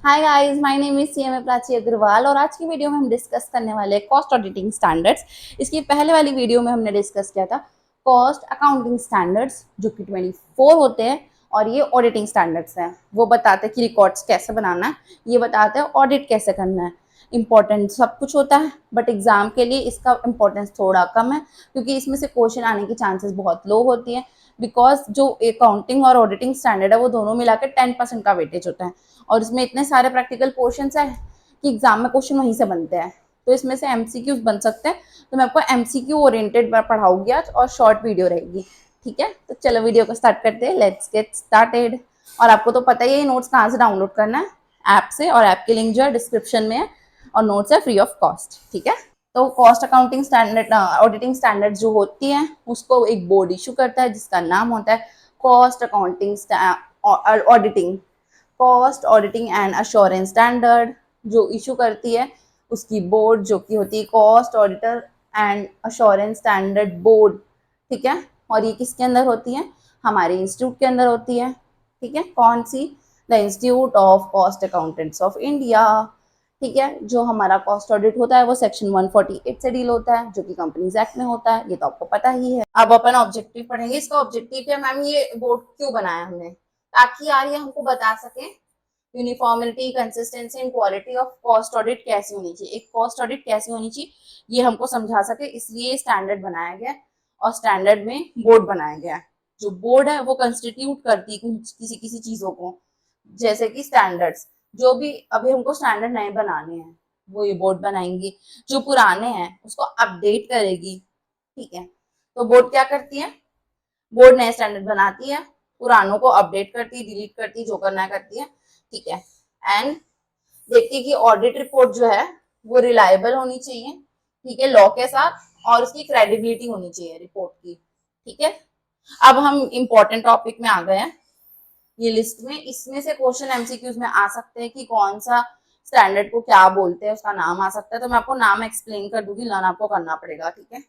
Hi guys, my name is CMA Prachi Agarwal और आज की वीडियो में हम डिस्कस करने वाले हैं कॉस्ट ऑडिटिंग स्टैंडर्ड्स। इसकी पहले वाली वीडियो में हमने डिस्कस किया था कॉस्ट अकाउंटिंग स्टैंडर्ड्स जो कि 24 होते हैं और ये ऑडिटिंग स्टैंडर्ड्स हैं। वो बताते हैं कि रिकॉर्ड्स कैसे बनाना है, ये बताते हैं ऑडिट कैसे करना है। इंपॉर्टेंट सब कुछ होता है बट एग्जाम के लिए इसका इंपॉर्टेंस थोड़ा कम है क्योंकि इसमें से क्वेश्चन आने की चांसेस बहुत लो होती है बिकॉज जो अकाउंटिंग और ऑडिटिंग स्टैंडर्ड है वो दोनों मिलाकर 10% का वेटेज होता है और इसमें इतने सारे प्रैक्टिकल पोर्शंस है कि एग्जाम में क्वेश्चन वहीं से बनते हैं। तो इसमें से एमसीक्यूज बन सकते हैं, तो मैं आपको एमसीक्यू ओरिएंटेड पढ़ाऊंगी आज और शॉर्ट वीडियो रहेगी। ठीक है, तो चलो वीडियो को स्टार्ट करते हैं। Let's get started. और आपको तो पता ही है नोट्स कहाँ से डाउनलोड करना है, ऐप से, और ऐप की लिंक जो है डिस्क्रिप्शन में है और नोट्स है फ्री ऑफ कॉस्ट। ठीक है, तो cost accounting standard auditing standard जो होती है उसको एक बोर्ड इशू करता है जिसका नाम होता है cost accounting auditing cost auditing and assurance standard. जो इशू करती है उसकी बोर्ड जो कि होती है cost auditor and assurance standard board. ठीक है, और ये किसके अंदर होती है? हमारे इंस्टीट्यूट के अंदर होती है। ठीक है, कौन सी? The institute of cost accountants of India. ठीक है, जो हमारा कॉस्ट ऑडिट होता है वो सेक्शन 148 से डील होता है जो कि कंपनीज एक्ट में होता है, ये तो आपको पता ही है। अब अपन ऑब्जेक्टिव पढ़ेंगे। इसका ऑब्जेक्टिव क्या मैम, ये बोर्ड क्यों बनाया हमने? ताकि यार ये हमको बता सके यूनिफॉर्मिलिटी, consistency and quality of cost audit कैसी होनी चाहिए, एक कॉस्ट ऑडिट कैसी होनी चाहिए, ये हमको समझा सके, इसलिए स्टैंडर्ड बनाया गया और स्टैंडर्ड में बोर्ड बनाया गया। जो बोर्ड है वो कंस्टिट्यूट करती है किसी किसी चीजों को, जैसे कि स्टैंडर्ड्स। जो भी अभी हमको स्टैंडर्ड नए बनाने हैं वो ये बोर्ड बनाएंगी, जो पुराने हैं उसको अपडेट करेगी। ठीक है, तो बोर्ड क्या करती है? बोर्ड नए स्टैंडर्ड बनाती है, पुरानों को अपडेट करती है, डिलीट करती है, जो करना है करती है। ठीक है, एंड देखती है कि ऑडिट रिपोर्ट जो है वो रिलायबल होनी चाहिए, ठीक है, लॉ के साथ, और उसकी क्रेडिबिलिटी होनी चाहिए रिपोर्ट की। ठीक है, अब हम इंपॉर्टेंट टॉपिक में आ गए हैं ये लिस्ट में। इसमें से क्वेश्चन एमसीक्यूज में आ सकते हैं कि कौन सा स्टैंडर्ड को क्या बोलते हैं, उसका नाम आ सकता है। तो मैं आपको नाम एक्सप्लेन कर दूंगी, लर्न आपको करना पड़ेगा। ठीक है,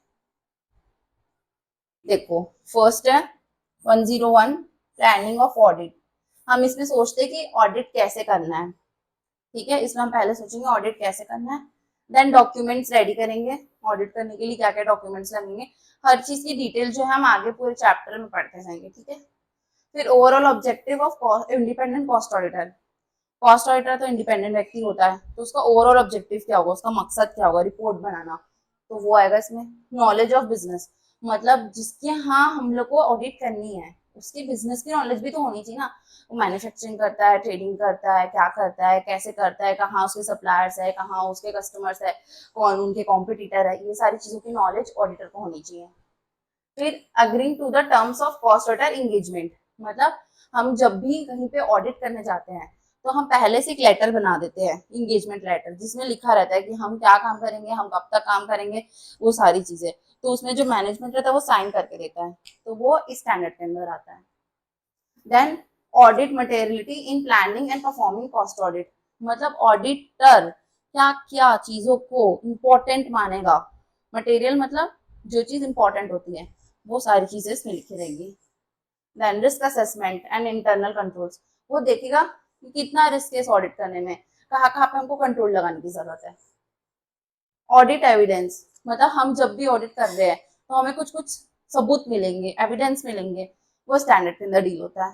देखो, फर्स्ट है 101 प्लानिंग ऑफ ऑडिट। हम इसमें सोचते हैं कि ऑडिट कैसे करना है। ठीक है, इसमें हम पहले सोचेंगे ऑडिट कैसे करना है, देन डॉक्यूमेंट्स रेडी करेंगे। ऑडिट करने के लिए क्या क्या डॉक्यूमेंट्स लगेंगे, हर चीज की डिटेल जो है हम आगे पूरे चैप्टर में पढ़ते जाएंगे। ठीक है, फिर overall objective of independent cost auditor. Cost auditor तो इंडिपेंडेंट व्यक्ति होता है, तो उसका ओवरऑल ऑब्जेक्टिव क्या होगा, उसका मकसद क्या होगा, रिपोर्ट बनाना। तो वो आएगा इसमें। नॉलेज ऑफ बिजनेस, मतलब जिसके यहाँ हम लोग को ऑडिट करनी है उसकी बिजनेस की नॉलेज भी तो होनी चाहिए ना। वो मैन्युफैक्चरिंग करता है, ट्रेडिंग करता है, क्या करता है, कैसे करता है, कहाँ उसके सप्लायर्स है, कहाँ उसके कस्टमर्स है, कौन उनके कॉम्पिटिटर है, ये सारी चीजों की नॉलेज ऑडिटर को होनी चाहिए। फिर agreeing to the terms of cost auditor engagement, मतलब हम जब भी कहीं पे ऑडिट करने जाते हैं तो हम पहले से एक लेटर बना देते हैं, इंगेजमेंट लेटर, जिसमें लिखा रहता है कि हम क्या काम करेंगे, हम कब तक काम करेंगे, वो सारी चीजें। तो उसमें जो मैनेजमेंट रहता है वो साइन करके देता है, तो वो इस स्टैंडर्ड के अंदर आता है। Then audit materiality in planning and performing cost audit, मतलब ऑडिटर क्या क्या चीजों को इंपॉर्टेंट मानेगा। मटेरियल मतलब जो चीज इंपॉर्टेंट होती है, वो सारी चीजें इसमें लिखी रहेंगी। Then risk assessment and internal controls, वो देखेगा कि कितना रिस्क है इस ऑडिट करने में, कहाँ कहाँ पे हमको कंट्रोल लगाने की जरूरत है। ऑडिट एविडेंस, मतलब हम जब भी ऑडिट कर रहे हैं तो हमें कुछ कुछ सबूत मिलेंगे, एविडेंस मिलेंगे, वो स्टैंडर्ड के अंदर डील होता है।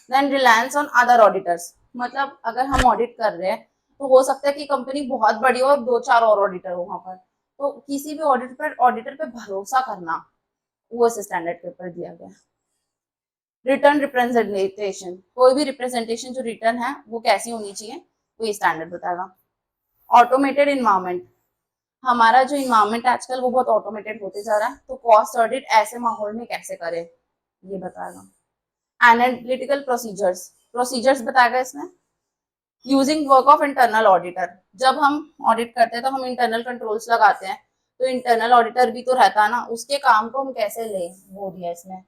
Then reliance on other auditors, मतलब अगर हम ऑडिट कर रहे हैं तो हो सकता है कि कंपनी बहुत बड़ी हो और दो चार और ऑडिटर हो वहां पर, तो किसी भी ऑडिटर पे भरोसा करना, वो इस स्टैंडर्ड के ऊपर दिया गया। रिटर्न रिप्रेजेंटेशन, कोई भी रिप्रेजेंटेशन जो रिटर्न है वो कैसी होनी चाहिए, वो ये स्टैंडर्ड बताएगा। ऑटोमेटेड इन्वायरमेंट, हमारा जो इन्वायरमेंट आजकल वो बहुत ऑटोमेटेड होते जा रहा है, तो कॉस्ट ऑडिट ऐसे माहौल में कैसे करे, ये बताएगा। एनालिटिकल प्रोसीजर्स, प्रोसीजर्स बताएगा इसमें। Using work of internal auditor, जब हम ऑडिट करते हैं तो हम इंटरनल कंट्रोल्स लगाते हैं, तो इंटरनल ऑडिटर भी तो रहता है ना, उसके काम को हम कैसे ले, वो दिया इसमें।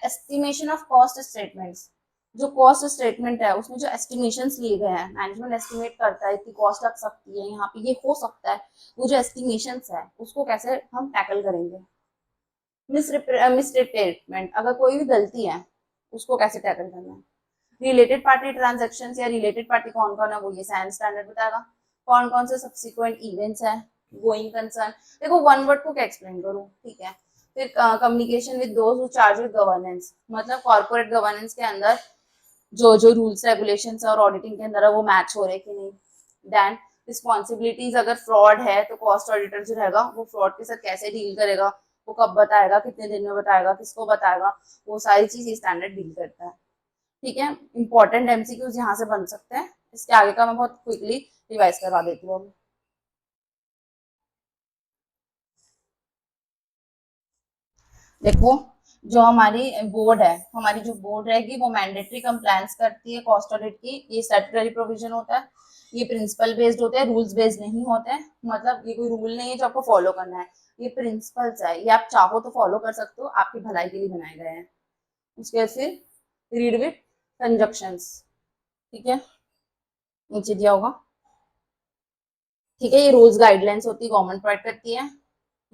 एस्टिमेशन ऑफ कॉस्ट स्टेटमेंट्स, जो कॉस्ट स्टेटमेंट है उसमें जो एस्टिमेशंस लिए गए हैं, मैनेजमेंट एस्टिमेट करता है इतनी कॉस्ट लग सकती है, यहाँ पे ये हो सकता है, वो जो एस्टिमेशंस है उसको कैसे हम टैकल करेंगे। मिस स्टेटमेंट, अगर कोई भी गलती है उसको कैसे टैकल करना है। रिलेटेड पार्टी ट्रांजेक्शन या रिलेटेड पार्टी कौन कौन है वो ये सैन स्टैंडर्ड बताएगा। कौन कौन से सब्सिक्वेंट इवेंट्स है, गोइंग कंसर्न। देखो वन वर्ड को क्या एक्सप्लेन करूँ, ठीक है। फिर communication with those who charge with governance, मतलब कॉर्पोरेट गवर्नेंस के अंदर जो जो रूल्स रेगुलेशन और ऑडिटिंग के अंदर है वो मैच हो रहे कि नहीं। देन रिस्पॉन्सिबिलिटीज, अगर फ्रॉड है तो कॉस्ट ऑडिटर जो रहेगा वो फ्रॉड के साथ कैसे डील करेगा, वो कब बताएगा, कितने दिन में बताएगा, किसको बताएगा, वो सारी चीज ये स्टैंडर्ड डील करता है। ठीक है, इंपॉर्टेंट एमसीक्यूज यहाँ से बन सकते हैं। इसके आगे का मैं बहुत क्विकली रिवाइज करवा देती हूँ। देखो, जो हमारी बोर्ड है, हमारी जो बोर्ड रहेगी वो मैंडेटरी कंप्लायंस करती है कॉस्ट ऑडिट की, ये स्टैट्यूटरी प्रोविजन होता है। ये प्रिंसिपल बेस्ड होते हैं, रूल्स बेस्ड नहीं होते हैं। मतलब ये कोई रूल नहीं है जो आपको फॉलो करना है, ये प्रिंसिपल्स है, ये आप चाहो तो फॉलो कर सकते हो, आपकी भलाई के लिए बनाए गए हैं। उसके बाद फिर रीड विथ कंजक्शंस, ठीक है, नीचे दिया होगा। ठीक है, ये रूल्स गाइडलाइंस होती है, गवर्नमेंट प्रोवाइड करती है।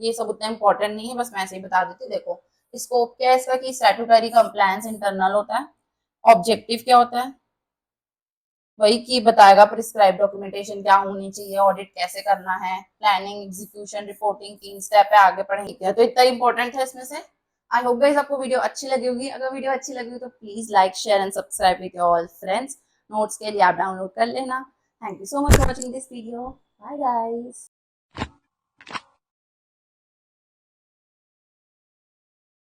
ये सब उतना इंपॉर्टेंट नहीं है, बस मैं ऐसे ही बता देती हूँ। देखो, स्कोप क्या है इसका कि स्टैट्यूटरी कंप्लायंस इंटरनल होता है। ऑब्जेक्टिव क्या होता है, वही कि बताएगा प्रिस्क्राइब डॉक्यूमेंटेशन क्या होनी चाहिए, ऑडिट कैसे करना है, प्लानिंग, एग्जीक्यूशन, रिपोर्टिंग, 3 स्टेप है, आगे पढ़ेंगे। तो इतना इंपॉर्टेंट है इसमें से। आई होप गाइस आपको वीडियो अच्छी लगी होगी। अगर वीडियो अच्छी लगी हो तो please like, share and subscribe with your all friends. Notes के लिए आप डाउनलोड कर लेना। Thank you so much for watching this video. Bye guys.